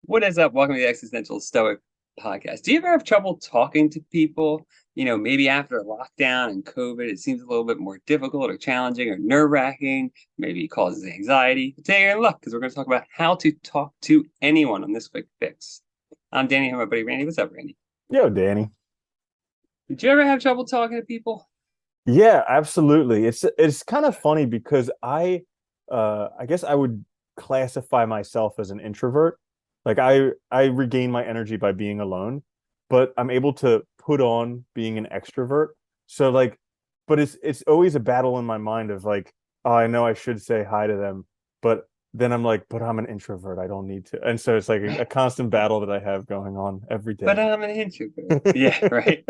What is up? Welcome to the Existential Stoic podcast. Do you ever have trouble talking to people? Maybe after a lockdown and COVID, it seems a little bit more difficult or challenging or nerve wracking. Maybe it causes anxiety. Today you're in luck because we're going to talk about how to talk to anyone on this quick fix. I'm Danny, I'm my buddy Randy. What's up, Randy? Yo, Danny. Did you ever have trouble talking to people? Yeah, absolutely. It's kind of funny because I guess I would classify myself as an introvert. Like I regain my energy by being alone, but I'm able to put on being an extrovert. So like, but it's always a battle in my mind of like, oh, I know I should say hi to them, but then I'm like, but I'm an introvert. I don't need to. And so it's like a constant battle that I have going on every But day. I'm an introvert. Yeah, right.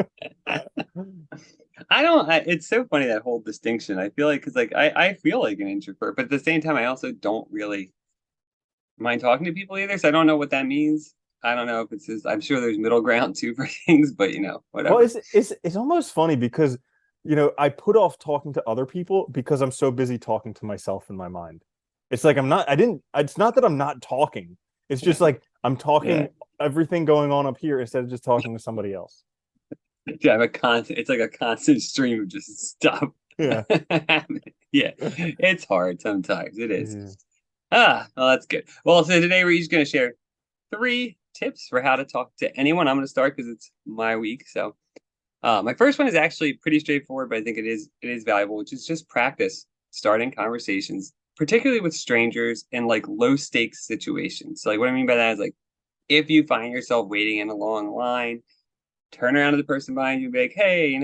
It's so funny that whole distinction. I feel like, because like I feel like an introvert, but at the same time, I also don't really mind talking to people either. So I don't know what that means. I don't know if it's just, I'm sure there's middle ground too for things, but Well, whatever. it's almost funny because I put off talking to other people because I'm so busy talking to myself in my mind. It's like it's not that I'm not talking. It's just like I'm Yeah. talking everything going on up here instead of just talking to somebody else. To have a constant, it's like a constant stream of just stuff. Yeah. Yeah. It's hard sometimes. It is. Yeah. Well, that's good. Well, so today we're just going to share three tips for how to talk to anyone. I'm going to start because it's my week. So my first one is actually pretty straightforward, but I think it is valuable, which is just practice starting conversations, particularly with strangers in like low stakes situations. So like what I mean by that is like if you find yourself waiting in a long line, turn around to the person behind you and be like, hey,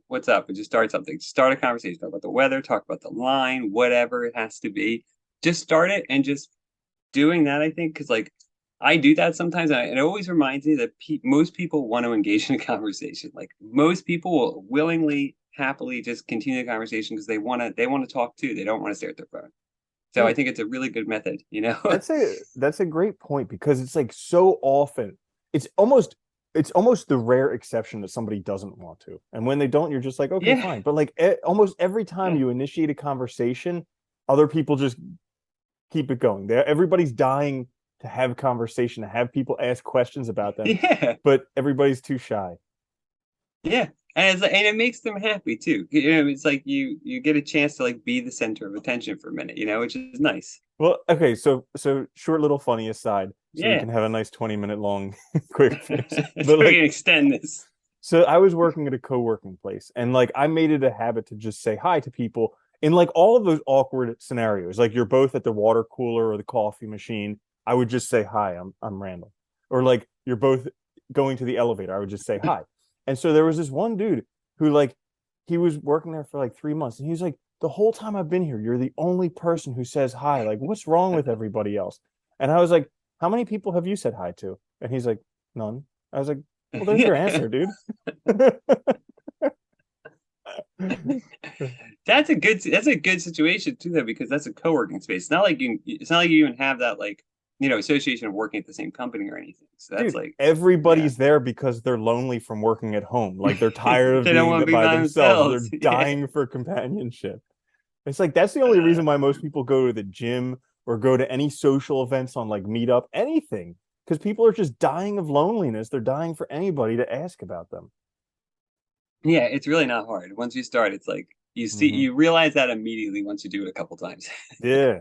what's up? And just start something. Start a conversation. Talk about the weather, talk about the line, whatever it has to be. Just start it and just doing that, I think, because like I do that sometimes, and it always reminds me that most people want to engage in a conversation. Like most people will willingly, happily just continue the conversation because they want to talk too. They don't want to stare at their phone. So I Yeah. think it's a really good method. That's a great point because it's like so often it's almost it's almost the rare exception that somebody doesn't want to. And when they don't, you're just like, okay, Yeah, fine. But like almost every time yeah, you initiate a conversation, other people just keep it going. Everybody's dying to have conversation, to have people ask questions about them, yeah. but everybody's too shy. Yeah, and it makes them happy too. It's like you get a chance to like be the center of attention for a minute, which is nice. Well, okay, so short little funny aside, so we Yeah, can have a nice 20-minute long quick fix. so But we can like extend this. so I was working at a co-working place and like I made it a habit to just say hi to people in like all of those awkward scenarios. Like you're both at the water cooler or the coffee machine. I would just say hi, I'm Randall. Or like you're both going to the elevator. I would just say hi. And so there was this one dude who like he was working there for like 3 months and he was like, the whole time I've been here, you're the only person who says hi. Like, what's wrong with everybody else? And I was like, how many people have you said hi to? And he's like, none. I was like, well, there's your Yeah, answer, dude. that's a good situation too, though, because that's a co-working space. It's not like you even have that like association of working at the same company or anything. So that's Dude, like, yeah, everybody's there because they're lonely from working at home. Like they're tired of they don't want being to be by by themselves. themselves. They're Yeah. dying for companionship. It's like that's the only reason why most people go to the gym or go to any social events on like Meetup, anything. Because people are just dying of loneliness. They're dying for anybody to ask about them. Yeah, it's really not hard. Once you start, it's like Hmm. you realize that immediately once you do it a couple times. Yeah,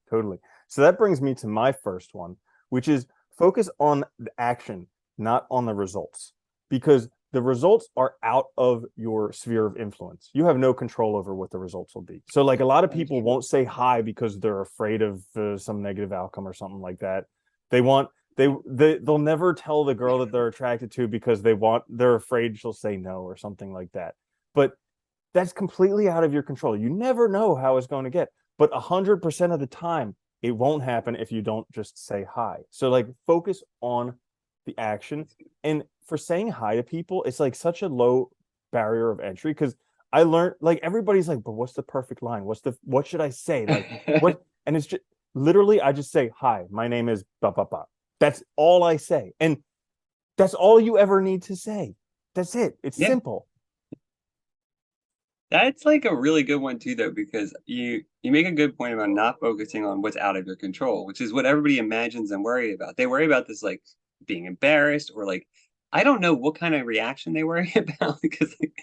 totally. So that brings me to my first one, which is focus on the action, not on the results, because the results are out of your sphere of influence. You have no control over what the results will be. So, like a lot of That is people true. won't say hi because they're afraid of some negative outcome or something like that. They want they'll never tell the girl that they're attracted to because they're afraid she'll say no or something like that. But that's completely out of your control. You never know how it's going to get, but 100% of the time, it won't happen if you don't just say hi. So, like, focus on the action. And for saying hi to people, it's like such a low barrier of entry because I learned, like, everybody's like, but what's the perfect line? What should I say? Like, what? And it's just literally, I just say, hi, my name is ba ba ba. That's all I say. And that's all you ever need to say. That's it. It's Yeah, simple. That's like a really good one too, though, because you make a good point about not focusing on what's out of your control, which is what everybody imagines and worry about. They worry about this like being embarrassed or like I don't know what kind of reaction they worry about because like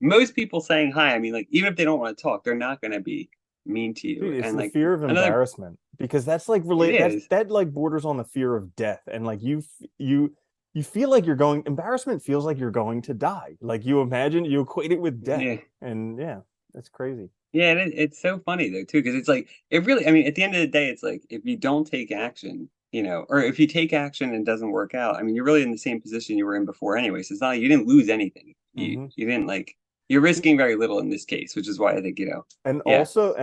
most people saying hi, I mean, like even if they don't want to talk, they're not going to be mean to you. Dude, it's And the like fear of another, embarrassment because that's like it relate is, that like borders on the fear of death. And like you feel like you're going embarrassment feels like you're going to die. Like you imagine you equate it with death. yeah. And yeah, that's crazy. Yeah, it's so funny though too, because it's like it really. I mean, at the end of the day, it's like if you don't take action, or if you take action and it doesn't work out, I mean, you're really in the same position you were in before anyway. So it's not like you didn't lose anything. You Hmm. you didn't like you're risking very little in this case, which is why I think yeah, And also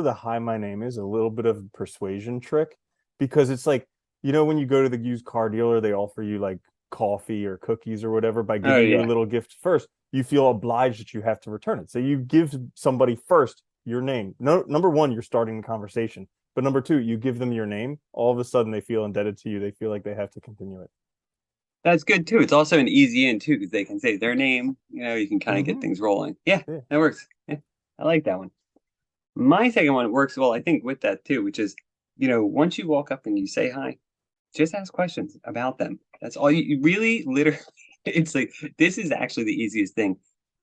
the hi my name is a little bit of a persuasion trick because it's like, when you go to the used car dealer, they offer you like coffee or cookies or whatever by oh giving you a yeah, little gift first. You feel obliged that you have to return it. So you give somebody first your name. No, number one, you're starting a conversation. But number two, you give them your name. All of a sudden, they feel indebted to you. They feel like they have to continue it. that's good too. It's also an easy in too because they can say their name. You can kind of get Mm-hmm. things rolling. Yeah, Yeah. that works. Yeah, I like that one. My second one works well, I think, with that too, which is, once you walk up and you say hi, just ask questions about them. That's all you really literally it's like this is actually the easiest thing.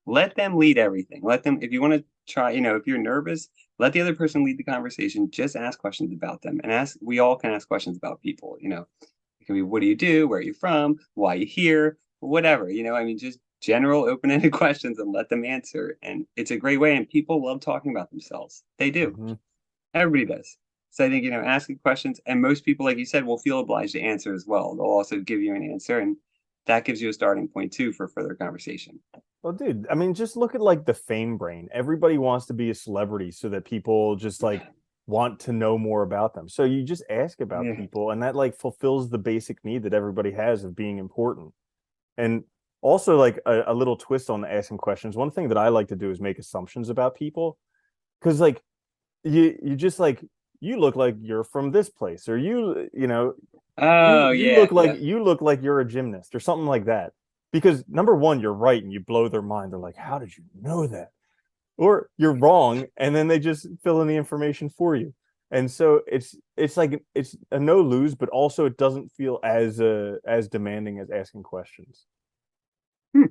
Let them lead everything. Let them if you want to try, if you're nervous, let the other person lead the conversation. Just ask questions about them and ask we all can ask questions about people. It can be what do you do, where are you from, why are you here, whatever. I mean just general open-ended questions and let them answer. And it's a great way and people love talking about themselves. They do. Mm-hmm. Everybody does. So I think, asking questions, and most people, like you said, will feel obliged to answer as well. They'll also give you an answer, and that gives you a starting point too for further conversation. Well, dude, I mean, just look at like the fame brain. Everybody wants to be a celebrity so that people just like want to know more about them. So you just ask about Yeah. people, and that like fulfills the basic need that everybody has of being important. And also, like a little twist on asking questions. One thing that I like to do is make assumptions about people because, like, you just like you look like you're from this place, or Oh you yeah, look like yeah. you look like you're a gymnast or something like that. Because number one, you're right and you blow their mind. They're like, how did you know that? Or you're wrong, and then they just fill in the information for you. And so it's like it's a no lose, but also it doesn't feel as demanding as asking questions. Hmm.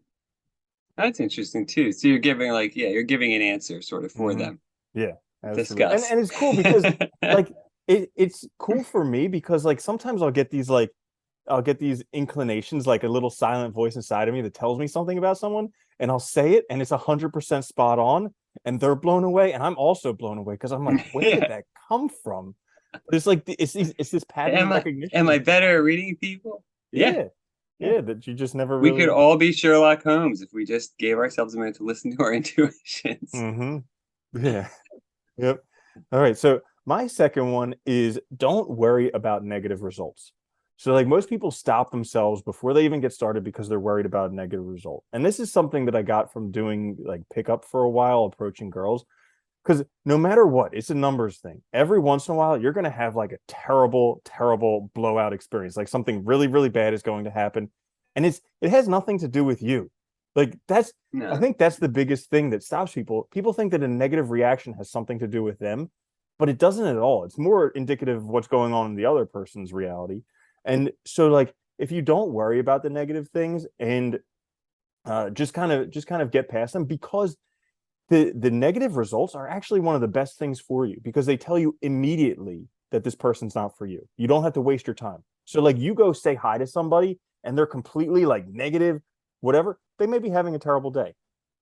That's interesting too. So you're giving like, yeah, you're giving an answer sort of for Hmm. them. Yeah, absolutely. And Discuss. and it's cool because like it's cool for me because like sometimes I'll get these inclinations, like a little silent voice inside of me that tells me something about someone, and I'll say it, and it's 100% spot on, and they're blown away, and I'm also blown away because I'm like, where did Yeah. that come from? It's like it's this pattern Am I recognition am I that you better have. at reading people? Yeah. Yeah, Yeah. yeah, that you just never We could really. all be Sherlock Holmes if we just gave ourselves a minute to listen to our intuitions. Hmm. Yeah. Yep. All right. So my second one is don't worry about negative results. So like most people stop themselves before they even get started because they're worried about a negative result. And this is something that I got from doing like pickup for a while, approaching girls. Because no matter what, it's a numbers thing. Every once in a while, you're going to have like a terrible, terrible blowout experience. Like something really, really bad is going to happen. And it has nothing to do with you. Like I No. think that's the biggest thing that stops people. People think that a negative reaction has something to do with them, but it doesn't at all. It's more indicative of what's going on in the other person's reality. And so like if you don't worry about the negative things and just kind of get past them because the negative results are actually one of the best things for you because they tell you immediately that this person's not for you. You don't have to waste your time. So like you go say hi to somebody and they're completely like negative, whatever, they may be having a terrible day.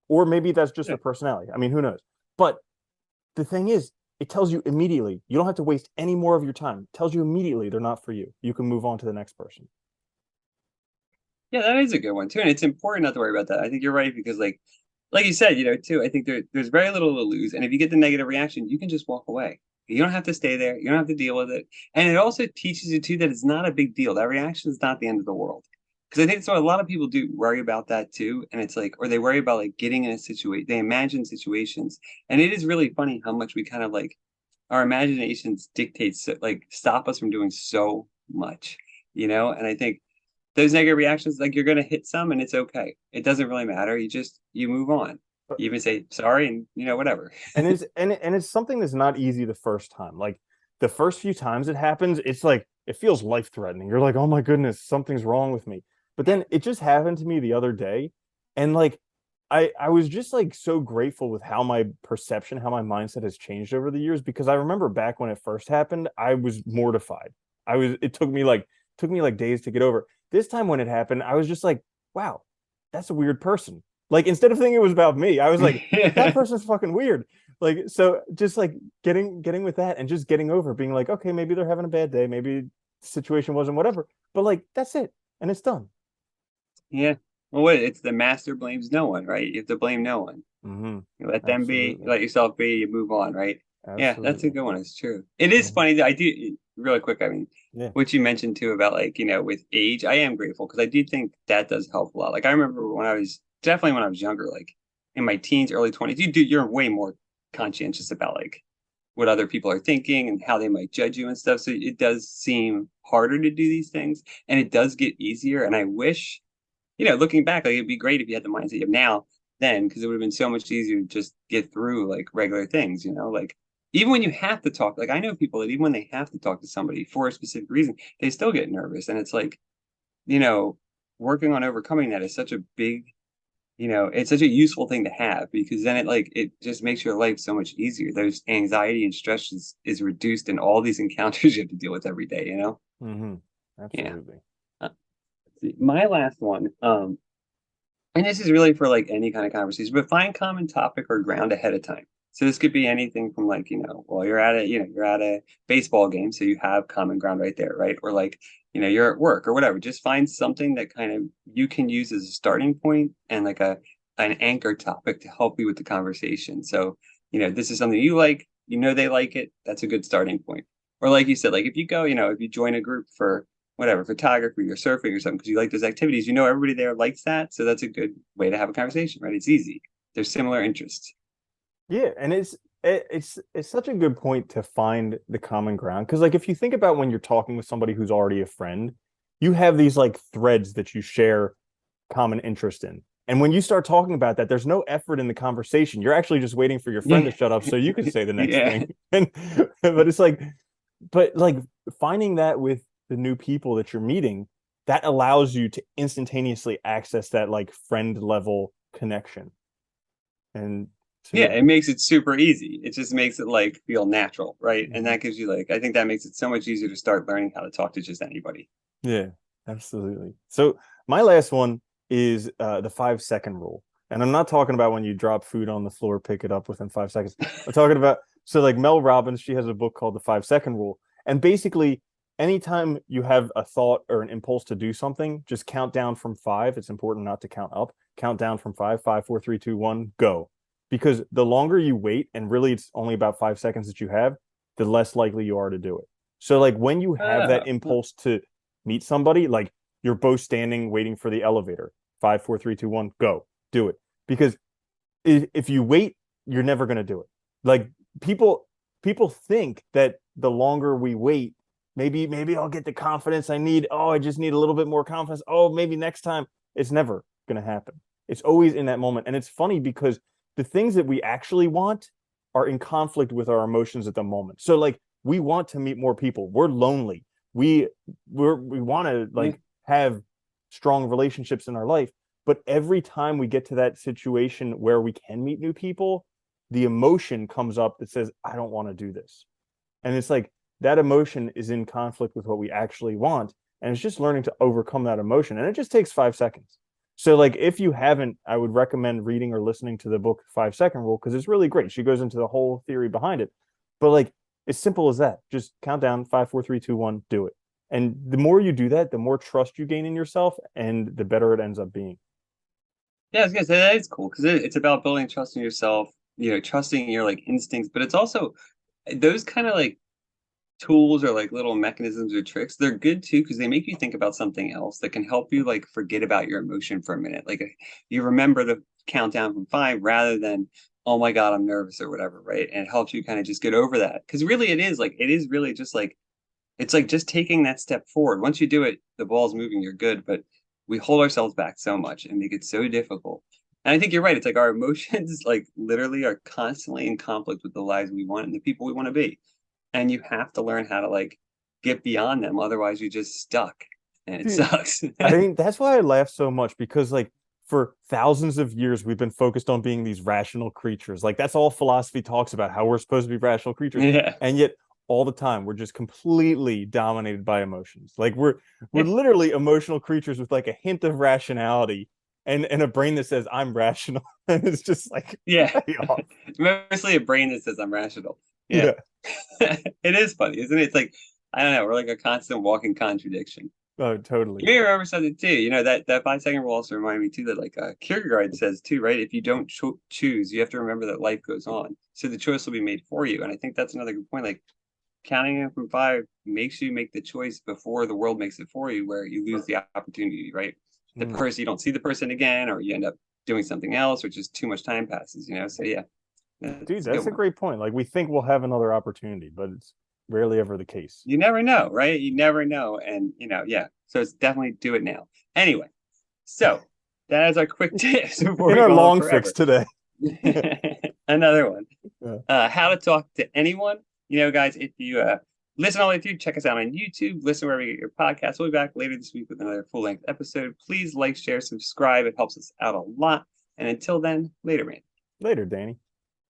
Or maybe that's just Yeah. their personality. I mean, who knows? But the thing is, it tells you immediately. You don't have to waste any more of your time. It tells you immediately they're not for you. You can move on to the next person. Yeah, that is a good one too. And it's important not to worry about that. I think you're right because like you said, too, I think there's very little to lose. And if you get the negative reaction, you can just walk away. You don't have to stay there. You don't have to deal with it. And it also teaches you too that it's not a big deal. That reaction is not the end of the world. Because I think so a lot of people do worry about that too. And it's like, or they worry about like getting in a situation, they imagine situations. And it is really funny how much we kind of like our imaginations dictates like stop us from doing so much. And I think those negative reactions, like you're gonna hit some and it's okay. It doesn't really matter. You move on. you even say sorry and whatever. And it's something that's not easy the first time. Like the first few times it happens, it's like it feels life threatening. You're like, oh my goodness, something's wrong with me. But then it just happened to me the other day, and like I was just like so grateful with how my perception, how my mindset has changed over the years, because I remember back when it first happened, I was mortified. It took me like days to get over. This time when it happened, I was just like, wow, that's a weird person. Like instead of thinking it was about me, I was like, that person's fucking weird. Like so just like getting with that and just getting over being like, okay, maybe they're having a bad day, maybe the situation wasn't whatever. But like that's it. And it's done. Yeah. Well, what it's the master blames no one, right? You have to blame no one. Mm-hmm. You let them be, you Absolutely. let yourself be, you move on, right? Yeah, that's a Absolutely. good one. It's true. It is Hmm. funny that I do really quick. I mean, Yeah. what you mentioned too about like, with age, I am grateful because I do think that does help a lot. Like I remember definitely when I was younger, like in my teens, early 20s, you're way more conscientious about like what other people are thinking and how they might judge you and stuff. So it does seem harder to do these things and it does get easier. And I wish, looking back, like it'd be great if you had the mindset you have now then, because it would have been so much easier to just get through like regular things, like even when you have to talk, like I know people that even when they have to talk to somebody for a specific reason, they still get nervous. And it's like, you know, working on overcoming that is such a big, it's such a useful thing to have because then it just makes your life so much easier. There's anxiety and stress is reduced in all these encounters you have to deal with every day. Mm-hmm. Yeah. Absolutely. Uh, my last one, and this is really for like any kind of conversation, but find common topic or ground ahead of time. So this could be anything from like, well, you're at a baseball game, so you have common ground right there, right? Or like, you're at work or whatever. Just find something that kind of you can use as a starting point and like an anchor topic to help you with the conversation. So, this is something you like, they like it. That's a good starting point. Or like you said, like if you go, if you join a group for whatever, photography or surfing or something, because you like those activities, everybody there likes that. So that's a good way to have a conversation, right? It's easy. There's similar interests. Yeah, and it's such a good point to find the common ground because like if you think about when you're talking with somebody who's already a friend, you have these like threads that you share common interest in. And when you start talking about that, there's no effort in the conversation. You're actually just waiting for your friend Yeah. to shut up so you can say the next Yeah. thing. And but it's like but like finding that with the new people that you're meeting, that allows you to instantaneously access that like friend level connection. And Yeah. to It makes it super easy. It just makes it like feel natural, right? And Mhm. that gives you like, I think that makes it so much easier to start learning how to talk to just anybody. Yeah, absolutely. So my last one is the 5 second rule. And I'm not talking about when you drop food on the floor, pick it up within 5 seconds. I'm talking about so like Mel Robbins, she has a book called the 5 second rule. And basically, anytime you have a thought or an impulse to do something, just count down from five. It's important not to count up. Count down from five, five, four, three, two, one, go. Because the longer you wait, and really it's only about 5 seconds that you have, the less likely you are to do it. So like when you have that Oh, impulse to meet somebody, like you're both standing waiting for the elevator. Five, four, three, two, one, go. Do it. Because if you wait, you're never going to do it. Like people people think that the longer we wait, maybe I'll get the confidence I need. Oh, I just need a little bit more confidence. Oh, maybe next time. It's never going to happen. It's always in that moment. And it's funny because the things that we actually want are in conflict with our emotions at the moment. So like we want to meet more people. We're lonely. We we want to yeah. like have strong relationships in our life, but every time we get to that situation where we can meet new people, the emotion comes up that says, I don't want to do this. And it's like that emotion is in conflict with what we actually want. And it's just learning to overcome that emotion. And it just takes 5 seconds. So, like, if you haven't, I would recommend reading or listening to the book 5 Second Rule because it's really great. She goes into the whole theory behind it. But, like, as simple as that, just count down five, four, three, two, one, do it. And the more you do that, the more trust you gain in yourself and the better it ends up being. Yeah, I was gonna say that is cool because it's about building trust in yourself, trusting your like instincts, but it's also those kind of like tools or like little mechanisms or tricks, they're good too because they make you think about something else that can help you like forget about your emotion for a minute. Like you remember the countdown from five rather than, oh my God, I'm nervous or whatever, right? And it helps you kind of just get over that. Because really it is really just like it's like just taking that step forward. Once you do it, the ball's moving, you're good. But we hold ourselves back so much and make it so difficult. And I think you're right. It's like our emotions, like literally, are constantly in conflict with the lives we want and the people we want to be. And you have to learn how to like get beyond them. Otherwise, you're just stuck, and it Dude, sucks. I think that's why I laugh so much because like for thousands of years we've been focused on being these rational creatures. Like that's all philosophy talks about, how we're supposed to be rational creatures. Yeah, And yet all the time we're just completely dominated by emotions. Like we're yeah, literally emotional creatures with like a hint of rationality and a brain that says I'm rational. And it's just like yeah. way off. Mostly a brain that says I'm rational. Yeah, Yeah. it is funny, isn't it? It's like I don't know. We're like a constant walking contradiction. Oh, totally. You may remember something too. You know that 5 second rule also reminded me too that like Kierkegaard says too, right? If you don't choose, you have to remember that life goes on. So the choice will be made for you. And I think that's another good point. Like counting it from five makes you make the choice before the world makes it for you, where you lose the opportunity, right? The Mm. person you don't see the person again, or you end up doing something else, or just too much time passes. So yeah, Dude, that's a good that's a one. great point. Like we think we'll have another opportunity, but it's rarely ever the case. You never know, right? You never know, and yeah. So it's definitely do it now. Anyway, so that is our quick tips before In we our go on long fix forever. today. Another one. Yeah. How to talk to anyone. Guys, if you listen all the way through, check us out on YouTube. Listen wherever you get your podcasts. We'll be back later this week with another full length episode. Please like, share, subscribe. It helps us out a lot. And until then, later, man. Later, Danny.